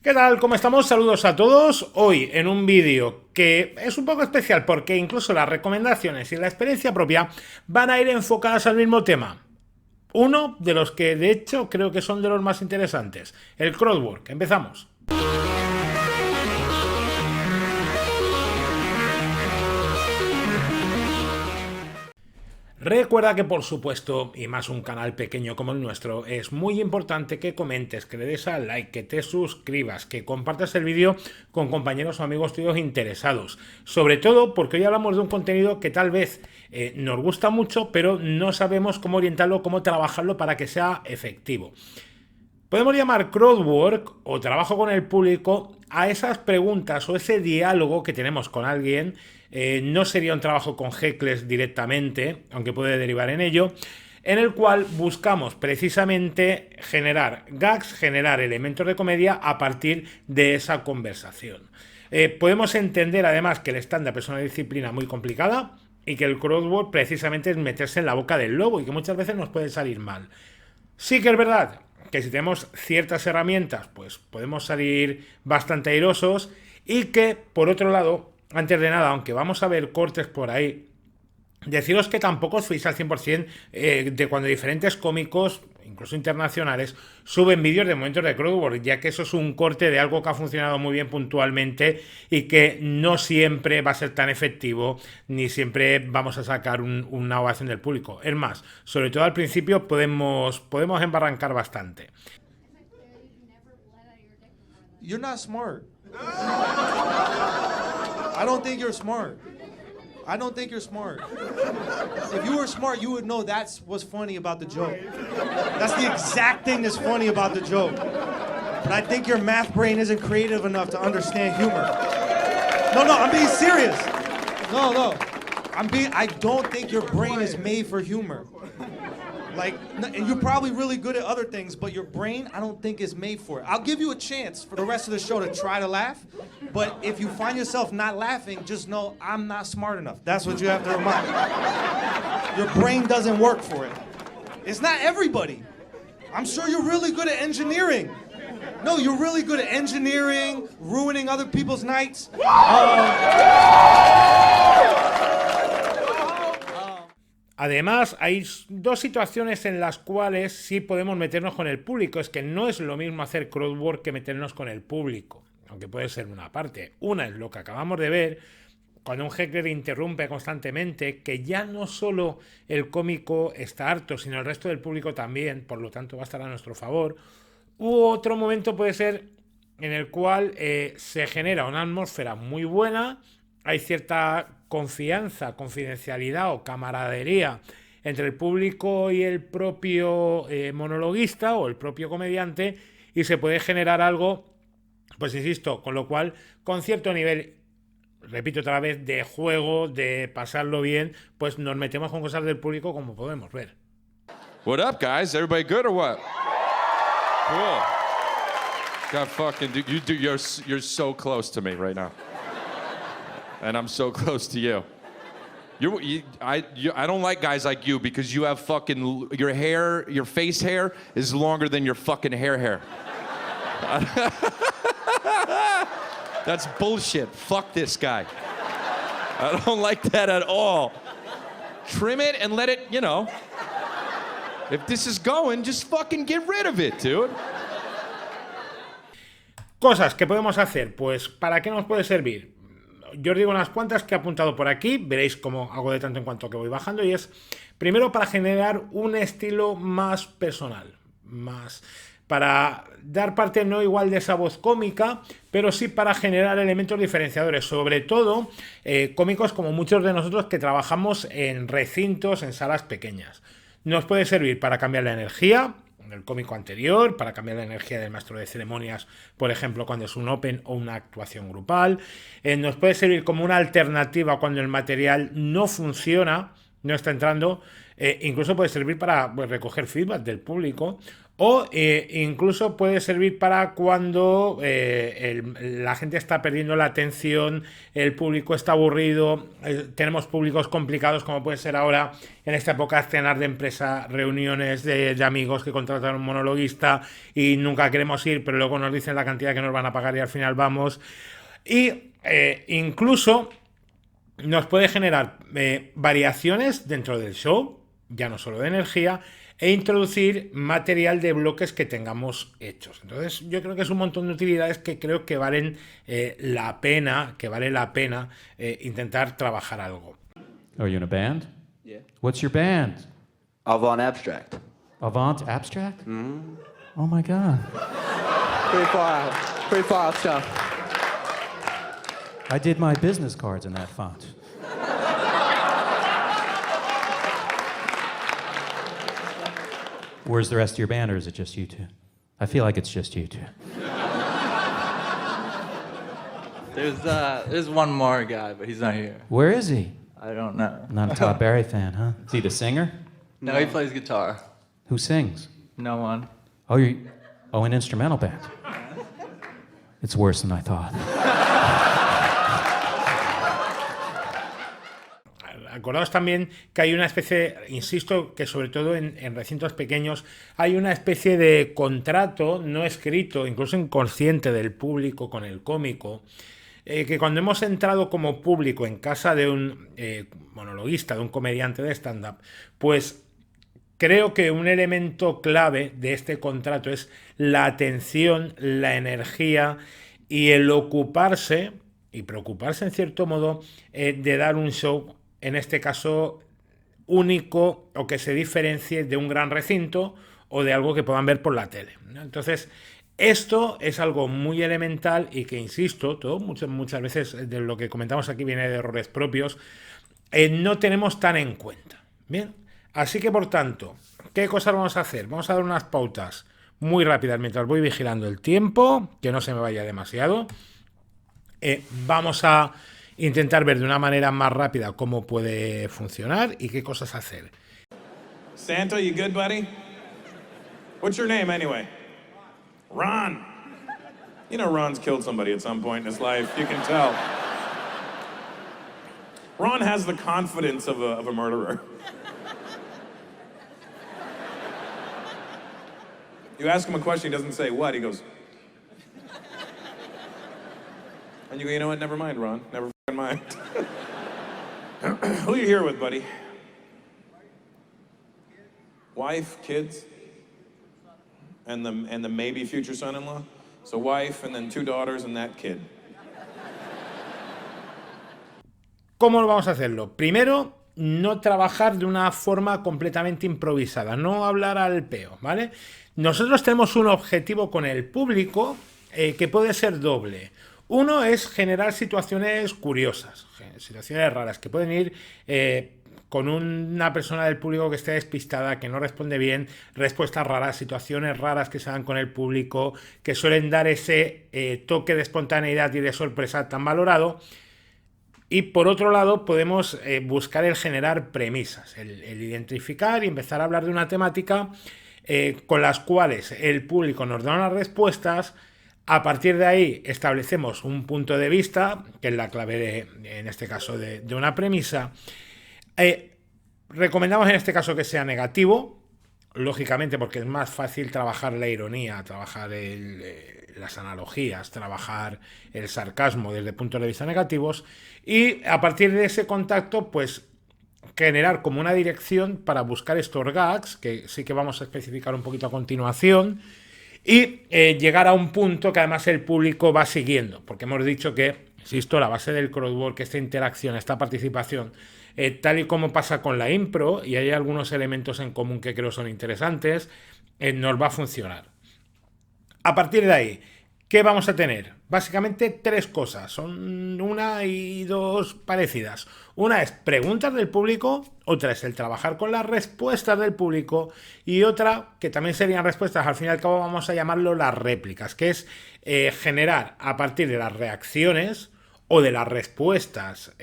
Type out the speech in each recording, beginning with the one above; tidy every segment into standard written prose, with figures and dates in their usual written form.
¿Qué tal? ¿Cómo estamos? Saludos a todos. Hoy en un vídeo que es un poco especial porque incluso las recomendaciones y la experiencia propia van a ir enfocadas al mismo tema. Uno de los que de hecho creo que son de los más interesantes, el crowdwork. Empezamos. Recuerda que por supuesto, y más un canal pequeño como el nuestro, es muy importante que comentes, que le des al like, que te suscribas, que compartas el vídeo con compañeros o amigos tuyos interesados. Sobre todo porque hoy hablamos de un contenido que tal vez nos gusta mucho, pero no sabemos cómo orientarlo, cómo trabajarlo para que sea efectivo. Podemos llamar crowdwork o trabajo con el público a esas preguntas o ese diálogo que tenemos con alguien. No sería un trabajo con heckles directamente, aunque puede derivar en ello, en el cual buscamos precisamente generar gags, generar elementos de comedia a partir de esa conversación. Podemos entender además que el stand-up es una disciplina muy complicada y que el crowdwork precisamente es meterse en la boca del lobo y que muchas veces nos puede salir mal. Sí que es verdad que si tenemos ciertas herramientas, pues podemos salir bastante airosos y que, por otro lado, antes de nada, aunque vamos a ver cortes por ahí, deciros que tampoco os fiéis al 100% de cuando diferentes cómicos, incluso internacionales, suben vídeos de momentos de crowdwork, ya que eso es un corte de algo que ha funcionado muy bien puntualmente y que no siempre va a ser tan efectivo, ni siempre vamos a sacar una ovación del público. Es más, sobre todo al principio podemos embarrancar bastante. You're not smart. I don't think you're smart. I don't think you're smart. If you were smart, you would know that's what's funny about the joke. That's the exact thing that's funny about the joke. But I think your math brain isn't creative enough to understand humor. No, I'm being serious. No. I don't think your brain is made for humor. Like, and you're probably really good at other things, but your brain, I don't think is made for it. I'll give you a chance for the rest of the show to try to laugh, but if you find yourself not laughing, just know I'm not smart enough. That's what you have to remind. Your brain doesn't work for it. It's not everybody. I'm sure you're really good at engineering. No, you're really good at engineering, ruining other people's nights. Además, hay dos situaciones en las cuales sí podemos meternos con el público. Es que no es lo mismo hacer crowdwork que meternos con el público, aunque puede ser una parte. Una es lo que acabamos de ver, cuando un heckler interrumpe constantemente, que ya no solo el cómico está harto, sino el resto del público también, por lo tanto va a estar a nuestro favor. U otro momento puede ser en el cual se genera una atmósfera muy buena, hay cierta confianza, confidencialidad o camaradería entre el público y el propio monologuista o el propio comediante y se puede generar algo, pues insisto, con lo cual, con cierto nivel, repito otra vez, de juego, de pasarlo bien, pues nos metemos con cosas del público como podemos ver. What up, guys? Everybody good or what? Cool. God fucking, you're so close to me right now. And I'm so close to you. I don't like guys like you because you have fucking, your hair, your face hair is longer than your fucking hair. That's bullshit. Fuck this guy. I don't like that at all. Trim it and let it, you know. If this is going, just fucking get rid of it, dude. Cosas que podemos hacer, pues ¿para qué nos puede servir? Yo os digo unas cuantas que he apuntado por aquí, veréis cómo hago de tanto en cuanto que voy bajando, y es, primero, para generar un estilo más personal, más para dar parte no igual de esa voz cómica, pero sí para generar elementos diferenciadores, sobre todo cómicos como muchos de nosotros que trabajamos en recintos, en salas pequeñas. Nos puede servir para cambiar la energía del cómico anterior, para cambiar la energía del maestro de ceremonias, por ejemplo, cuando es un open o una actuación grupal. Nos puede servir como una alternativa cuando el material no funciona, no está entrando. Incluso puede servir para recoger feedback del público, O incluso puede servir para cuando la gente está perdiendo la atención, el público está aburrido, tenemos públicos complicados como puede ser ahora en esta época cenas de empresa, reuniones de amigos que contratan un monologuista y nunca queremos ir, pero luego nos dicen la cantidad que nos van a pagar y al final vamos. Y incluso nos puede generar variaciones dentro del show, ya no solo de energía, e introducir material de bloques que tengamos hechos. Entonces yo creo que es un montón de utilidades que creo que valen la pena, intentar trabajar algo. Are you in a band? Yeah. What's your band? Avant Abstract. Avant Abstract? Mm-hmm. Oh my God. Pretty far out stuff. I did my business cards in that font. Where's the rest of your band, or is it just you two? I feel like it's just you two. There's one more guy, but he's not here. Where is he? I don't know. Not a Todd Barry fan, huh? Is he the singer? No, he plays guitar. Who sings? No one. Oh, an instrumental band. It's worse than I thought. Acordaos también que hay una especie, insisto, que sobre todo en recintos pequeños hay una especie de contrato no escrito, incluso inconsciente del público con el cómico, que cuando hemos entrado como público en casa de un monologuista, de un comediante de stand-up, pues creo que un elemento clave de este contrato es la atención, la energía y el ocuparse y preocuparse en cierto modo de dar un show, en este caso único o que se diferencie de un gran recinto o de algo que puedan ver por la tele, ¿no? Entonces, esto es algo muy elemental y que, insisto, muchas veces de lo que comentamos aquí viene de errores propios, no tenemos tan en cuenta. Bien, así que por tanto, ¿qué cosas vamos a hacer? Vamos a dar unas pautas muy rápidas mientras voy vigilando el tiempo, que no se me vaya demasiado. Vamos a intentar ver de una manera más rápida cómo puede funcionar y qué cosas hacer. Santa, you good, buddy? What's your name, anyway? Ron. You know Ron's killed somebody at some point in his life. You can tell. Ron has the confidence of a murderer. You ask him a question, he doesn't say what, he goes... And you go, you know what, never mind, Ron. Never fucking mind. Who you here with, buddy? Wife, kids? And the maybe future son-in-law? So wife, and then 2 daughters, and that kid. ¿Cómo vamos a hacerlo? Primero, no trabajar de una forma completamente improvisada, no hablar al peo, ¿vale? Nosotros tenemos un objetivo con el público que puede ser doble. Uno es generar situaciones curiosas, situaciones raras, que pueden ir con una persona del público que esté despistada, que no responde bien, respuestas raras, situaciones raras que se dan con el público, que suelen dar ese toque de espontaneidad y de sorpresa tan valorado. Y por otro lado podemos buscar el generar premisas, el identificar y empezar a hablar de una temática con las cuales el público nos da unas respuestas. A partir de ahí establecemos un punto de vista, que es la clave en este caso de una premisa. Recomendamos en este caso que sea negativo, lógicamente porque es más fácil trabajar la ironía, trabajar las analogías, trabajar el sarcasmo desde puntos de vista negativos, y a partir de ese contacto pues generar como una dirección para buscar estos gags, que sí que vamos a especificar un poquito a continuación, y llegar a un punto que además el público va siguiendo, porque hemos dicho que, insisto, la base del crowdwork, esta interacción, esta participación, tal y como pasa con la impro, y hay algunos elementos en común que creo son interesantes, nos va a funcionar. A partir de ahí, ¿qué vamos a tener? Básicamente 3 cosas, son una y 2 parecidas. Una es preguntas del público, otra es el trabajar con las respuestas del público y otra, que también serían respuestas, al fin y al cabo vamos a llamarlo las réplicas, que es generar a partir de las reacciones o de las respuestas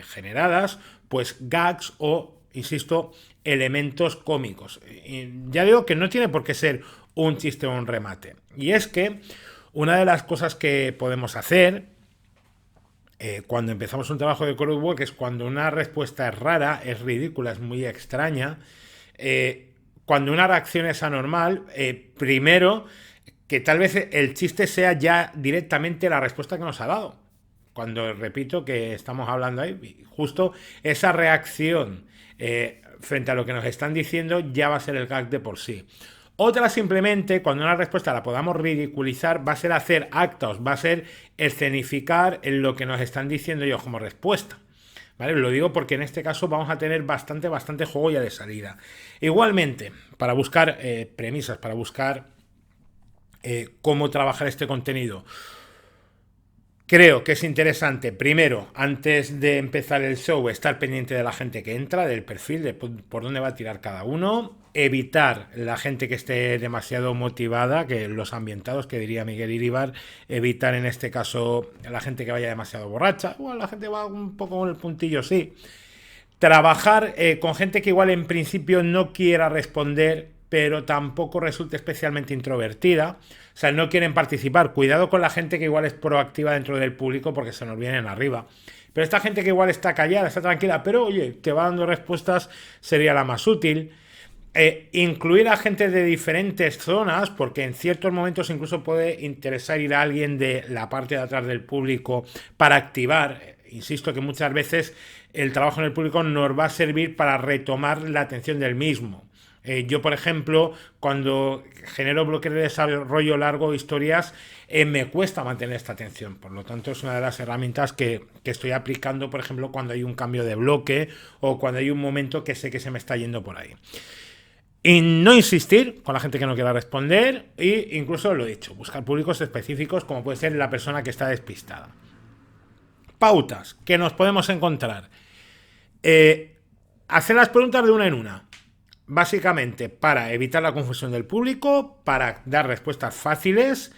generadas, pues gags o, insisto, elementos cómicos. Y ya digo que no tiene por qué ser un chiste o un remate. Y es que una de las cosas que podemos hacer cuando empezamos un trabajo de crowdwork es cuando una respuesta es rara, es ridícula, es muy extraña, cuando una reacción es anormal, primero que tal vez el chiste sea ya directamente la respuesta que nos ha dado. Cuando repito que estamos hablando ahí, justo esa reacción frente a lo que nos están diciendo ya va a ser el gag de por sí. Otra simplemente, cuando una respuesta la podamos ridiculizar, va a ser hacer actos, va a ser escenificar en lo que nos están diciendo ellos como respuesta. ¿Vale? Lo digo porque en este caso vamos a tener bastante juego ya de salida. Igualmente, para buscar premisas, para buscar cómo trabajar este contenido, creo que es interesante, primero, antes de empezar el show, estar pendiente de la gente que entra, del perfil, de por dónde va a tirar cada uno, evitar la gente que esté demasiado motivada, que los ambientados, que diría Miguel Iribar, evitar en este caso la gente que vaya demasiado borracha, o la gente va un poco con el puntillo, sí. Trabajar con gente que igual en principio no quiera responder, pero tampoco resulte especialmente introvertida. O sea, no quieren participar. Cuidado con la gente que igual es proactiva dentro del público porque se nos vienen arriba. Pero esta gente que igual está callada, está tranquila, pero oye, te va dando respuestas, sería la más útil. Incluir a gente de diferentes zonas, porque en ciertos momentos incluso puede interesar ir a alguien de la parte de atrás del público para activar. Insisto que muchas veces el trabajo en el público nos va a servir para retomar la atención del mismo. Yo, por ejemplo, cuando genero bloques de desarrollo largo, historias, me cuesta mantener esta atención. Por lo tanto, es una de las herramientas que estoy aplicando, por ejemplo, cuando hay un cambio de bloque o cuando hay un momento que sé que se me está yendo por ahí. Y no insistir con la gente que no quiera responder e incluso, lo he dicho, buscar públicos específicos como puede ser la persona que está despistada. Pautas que nos podemos encontrar. Hacer las preguntas de una en una. Básicamente para evitar la confusión del público, para dar respuestas fáciles,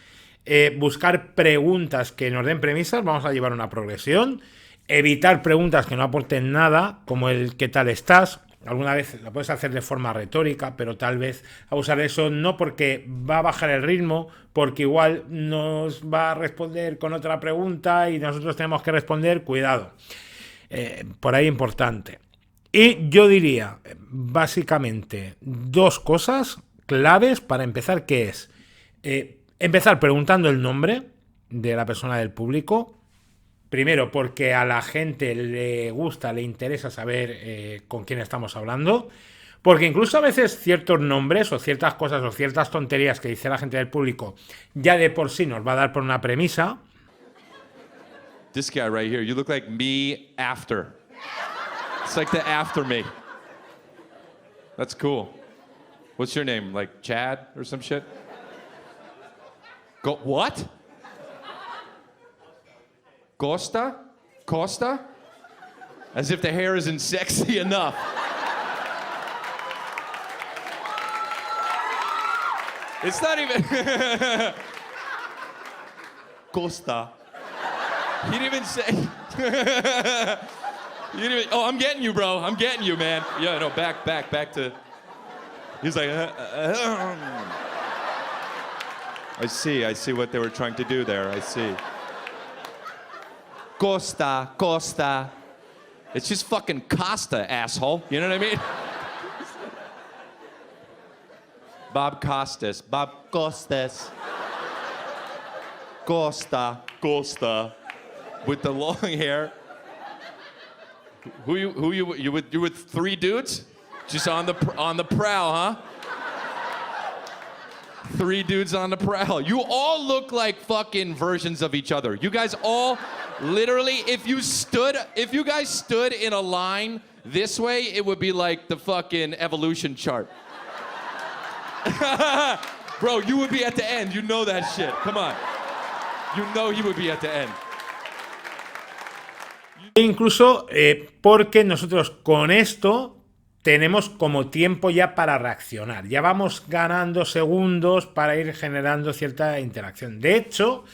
buscar preguntas que nos den premisas, vamos a llevar una progresión, evitar preguntas que no aporten nada, como el ¿qué tal estás? Alguna vez la puedes hacer de forma retórica, pero tal vez a usar eso no porque va a bajar el ritmo, porque igual nos va a responder con otra pregunta y nosotros tenemos que responder, cuidado. Por ahí importante. Y yo diría, básicamente, dos cosas claves para empezar, que es empezar preguntando el nombre de la persona del público. Primero, porque a la gente le gusta, le interesa saber con quién estamos hablando. Porque incluso a veces ciertos nombres o ciertas cosas o ciertas tonterías que dice la gente del público ya de por sí nos va a dar por una premisa. This guy right here, you look like me after. It's like the after me. That's cool. What's your name? Like Chad or some shit? What? Costa? Costa? As if the hair isn't sexy enough. It's not even... Costa. He didn't even say... Oh, I'm getting you, bro. I'm getting you, man. Yeah, no, back to... He's like... I see what they were trying to do there. I see. Costa. It's just fucking Costa, asshole. You know what I mean? Bob Costas. Costa. With the long hair. Who you with three dudes? Just on the prowl, huh? Three dudes on the prowl. You all look like fucking versions of each other. You guys all literally, if you guys stood in a line this way, it would be like the fucking evolution chart. Bro, you would be at the end. You know that shit. Come on. You know he would be at the end. Incluso porque nosotros con esto tenemos como tiempo ya para reaccionar. Ya vamos ganando segundos para ir generando cierta interacción. De hecho,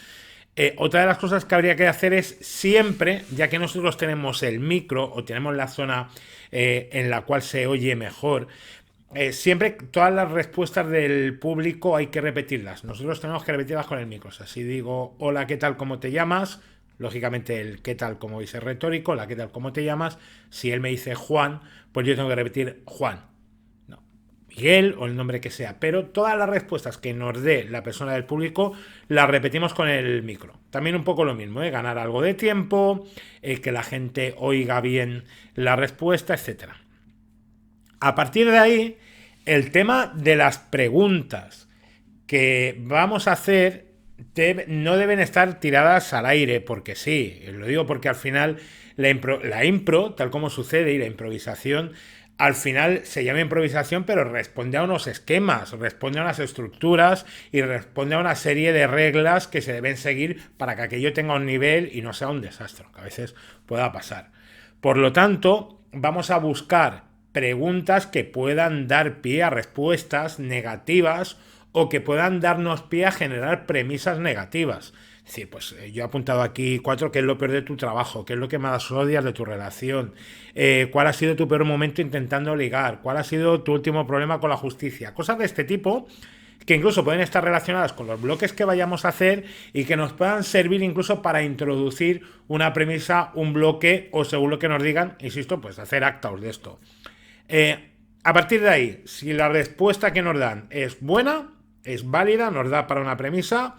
otra de las cosas que habría que hacer es siempre, ya que nosotros tenemos el micro o tenemos la zona en la cual se oye mejor, siempre todas las respuestas del público hay que repetirlas. Nosotros tenemos que repetirlas con el micro. O sea, si digo, hola, ¿qué tal? ¿Cómo te llamas? Lógicamente el qué tal, como dice retórico, la qué tal, ¿cómo te llamas? Si él me dice Juan, pues yo tengo que repetir Juan. No, Miguel o el nombre que sea. Pero todas las respuestas que nos dé la persona del público las repetimos con el micro. También un poco lo mismo, ganar algo de tiempo, que la gente oiga bien la respuesta, etcétera. A partir de ahí, el tema de las preguntas que vamos a hacer no deben estar tiradas al aire, porque sí, lo digo porque al final la impro, tal como sucede, y la improvisación, al final se llama improvisación, pero responde a unos esquemas, responde a unas estructuras y responde a una serie de reglas que se deben seguir para que aquello tenga un nivel y no sea un desastre, que a veces pueda pasar. Por lo tanto, vamos a buscar preguntas que puedan dar pie a respuestas negativas o que puedan darnos pie a generar premisas negativas. Es decir, pues yo he apuntado aquí 4, qué es lo peor de tu trabajo, qué es lo que más odias de tu relación, cuál ha sido tu peor momento intentando ligar, cuál ha sido tu último problema con la justicia, cosas de este tipo que incluso pueden estar relacionadas con los bloques que vayamos a hacer y que nos puedan servir incluso para introducir una premisa, un bloque o según lo que nos digan, insisto, pues hacer actaos de esto. A partir de ahí, si la respuesta que nos dan es buena, es válida, nos da para una premisa,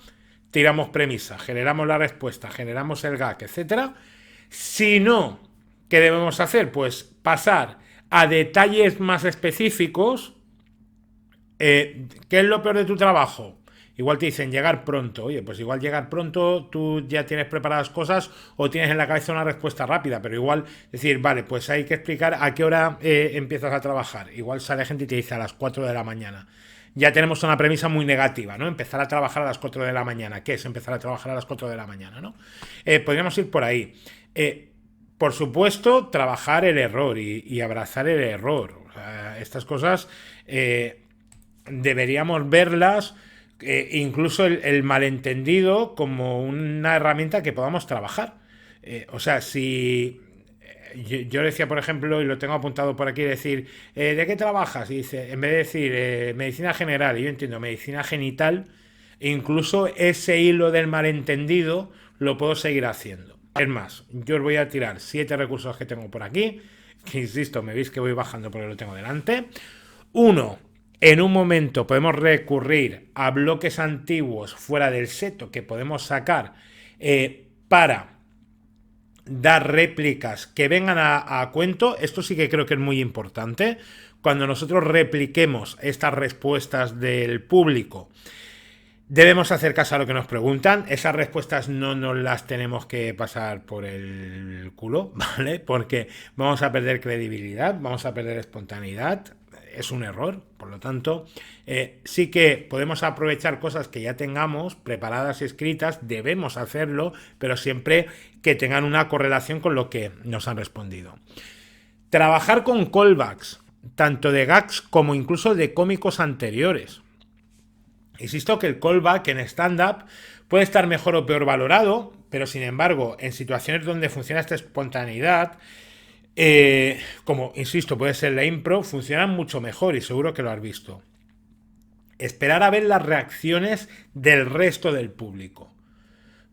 tiramos premisa, generamos la respuesta, generamos el gag, etc. Si no, ¿qué debemos hacer? Pues pasar a detalles más específicos. ¿Qué es lo peor de tu trabajo? Igual te dicen llegar pronto. Oye, pues igual llegar pronto, tú ya tienes preparadas cosas o tienes en la cabeza una respuesta rápida, pero igual decir, vale, pues hay que explicar a qué hora empiezas a trabajar. Igual sale gente y te dice a las 4 de la mañana. Ya tenemos una premisa muy negativa, ¿no? Empezar a trabajar a las 4 de la mañana. ¿Qué es empezar a trabajar a las 4 de la mañana, no? Podríamos ir por ahí. Por supuesto, trabajar el error y abrazar el error. O sea, estas cosas deberíamos verlas, incluso el malentendido, como una herramienta que podamos trabajar. O sea, si... Yo decía, por ejemplo, y lo tengo apuntado por aquí, decir, ¿de qué trabajas? Y dice, en vez de decir medicina general, y yo entiendo medicina genital, incluso ese hilo del malentendido lo puedo seguir haciendo. Es más, yo os voy a tirar 7 recursos que tengo por aquí, que insisto, me veis que voy bajando porque lo tengo delante. 1. En un momento podemos recurrir a bloques antiguos fuera del seto que podemos sacar para dar réplicas que vengan a cuento. Esto sí que creo que es muy importante. Cuando nosotros repliquemos estas respuestas del público, debemos hacer caso a lo que nos preguntan. Esas respuestas no nos las tenemos que pasar por el culo, ¿vale? Porque vamos a perder credibilidad, vamos a perder espontaneidad. Es un error, por lo tanto, sí que podemos aprovechar cosas que ya tengamos preparadas y escritas, debemos hacerlo, pero siempre que tengan una correlación con lo que nos han respondido. Trabajar con callbacks, tanto de gags como incluso de cómicos anteriores. Insisto que el callback en stand-up puede estar mejor o peor valorado, pero sin embargo, en situaciones donde funciona esta espontaneidad, como insisto, puede ser la impro, funcionan mucho mejor y seguro que lo has visto. Esperar a ver las reacciones del resto del público,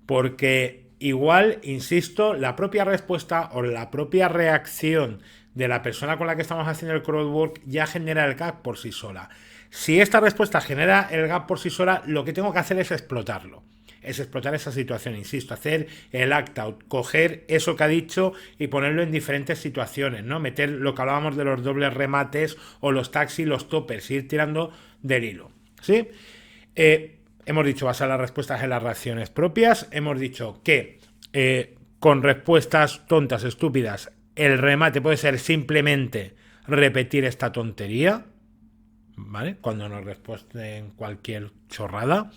porque igual, insisto, la propia respuesta o la propia reacción de la persona con la que estamos haciendo el crowdwork ya genera el gag por sí sola. Si esta respuesta genera el gag por sí sola, lo que tengo que hacer es explotarlo. Es explotar esa situación, insisto, hacer el act-out, coger eso que ha dicho y ponerlo en diferentes situaciones, ¿no? Meter lo que hablábamos de los dobles remates o los taxis, los toppers, ir tirando del hilo, ¿sí? Hemos dicho basar las respuestas en las reacciones propias, hemos dicho que con respuestas tontas, estúpidas, el remate puede ser simplemente repetir esta tontería, ¿vale? Cuando nos responden cualquier chorrada.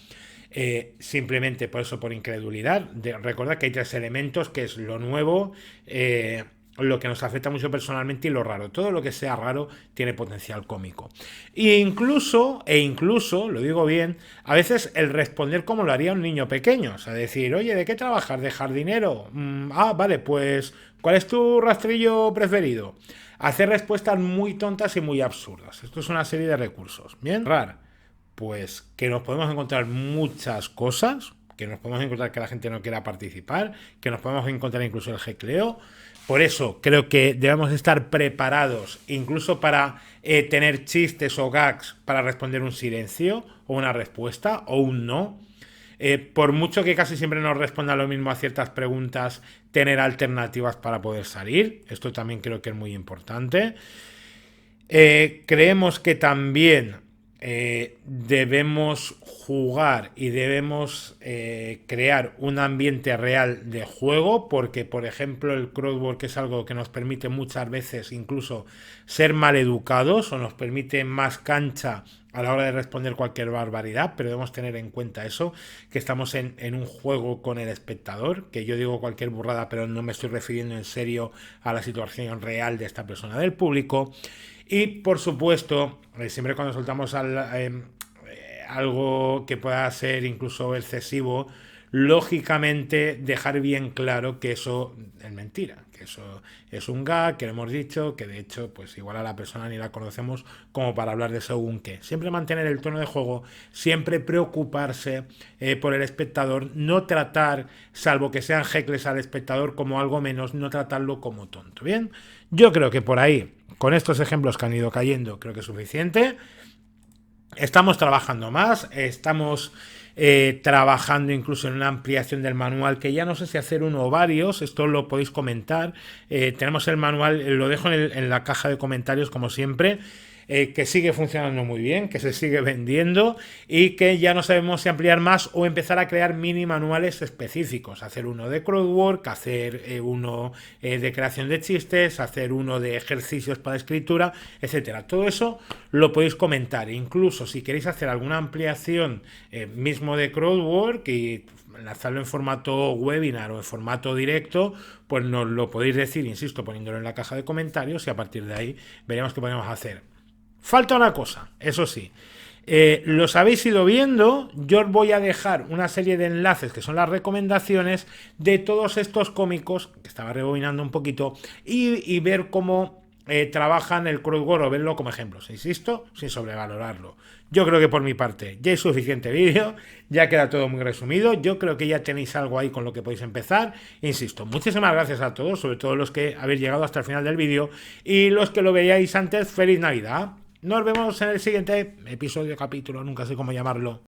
Simplemente por eso, por incredulidad. Recordad que hay 3 elementos, que es lo nuevo, lo que nos afecta mucho personalmente y lo raro. Todo lo que sea raro tiene potencial cómico. E incluso, lo digo bien, a veces el responder como lo haría un niño pequeño. O sea, decir, oye, ¿de qué trabajas? ¿De jardinero? Vale, pues, ¿cuál es tu rastrillo preferido? Hacer respuestas muy tontas y muy absurdas. Esto es una serie de recursos. Bien, pues que nos podemos encontrar muchas cosas, que nos podemos encontrar que la gente no quiera participar, que nos podemos encontrar incluso el hecleo. Por eso creo que debemos estar preparados incluso para tener chistes o gags para responder un silencio o una respuesta o un no. Por mucho que casi siempre nos responda lo mismo a ciertas preguntas, tener alternativas para poder salir. Esto también creo que es muy importante. Creemos que también debemos jugar y debemos crear un ambiente real de juego, porque por ejemplo el crowdwork es algo que nos permite muchas veces incluso ser maleducados o nos permite más cancha a la hora de responder cualquier barbaridad, pero debemos tener en cuenta eso, que estamos en un juego con el espectador, que yo digo cualquier burrada, pero no me estoy refiriendo en serio a la situación real de esta persona del público. Y por supuesto, siempre cuando soltamos algo que pueda ser incluso excesivo, lógicamente dejar bien claro que eso es mentira, que eso es un gag, que lo hemos dicho, que de hecho pues igual a la persona ni la conocemos como para hablar de según qué. Siempre mantener el tono de juego, siempre preocuparse por el espectador, no tratar, salvo que sean heckles al espectador como algo menos, no tratarlo como tonto. Bien, yo creo que por ahí, con estos ejemplos que han ido cayendo, creo que es suficiente. Estamos trabajando más, estamos trabajando incluso en una ampliación del manual, que ya no sé si hacer uno o varios, esto lo podéis comentar. Tenemos el manual, lo dejo en la caja de comentarios como siempre, que sigue funcionando muy bien, que se sigue vendiendo y que ya no sabemos si ampliar más o empezar a crear mini manuales específicos, hacer uno de crowdwork, hacer uno de creación de chistes, hacer uno de ejercicios para escritura, etcétera. Todo eso lo podéis comentar, incluso si queréis hacer alguna ampliación mismo de crowdwork y lanzarlo en formato webinar o en formato directo, pues nos lo podéis decir, insisto, poniéndolo en la caja de comentarios y a partir de ahí veremos qué podemos hacer. Falta una cosa, eso sí, los habéis ido viendo, yo os voy a dejar una serie de enlaces que son las recomendaciones de todos estos cómicos, que estaba rebobinando un poquito, y ver cómo trabajan el crowdwork o verlo como ejemplos, insisto, sin sobrevalorarlo. Yo creo que por mi parte ya hay suficiente vídeo, ya queda todo muy resumido, yo creo que ya tenéis algo ahí con lo que podéis empezar. Insisto, muchísimas gracias a todos, sobre todo los que habéis llegado hasta el final del vídeo y los que lo veíais antes, feliz Navidad. Nos vemos en el siguiente episodio, capítulo, nunca sé cómo llamarlo.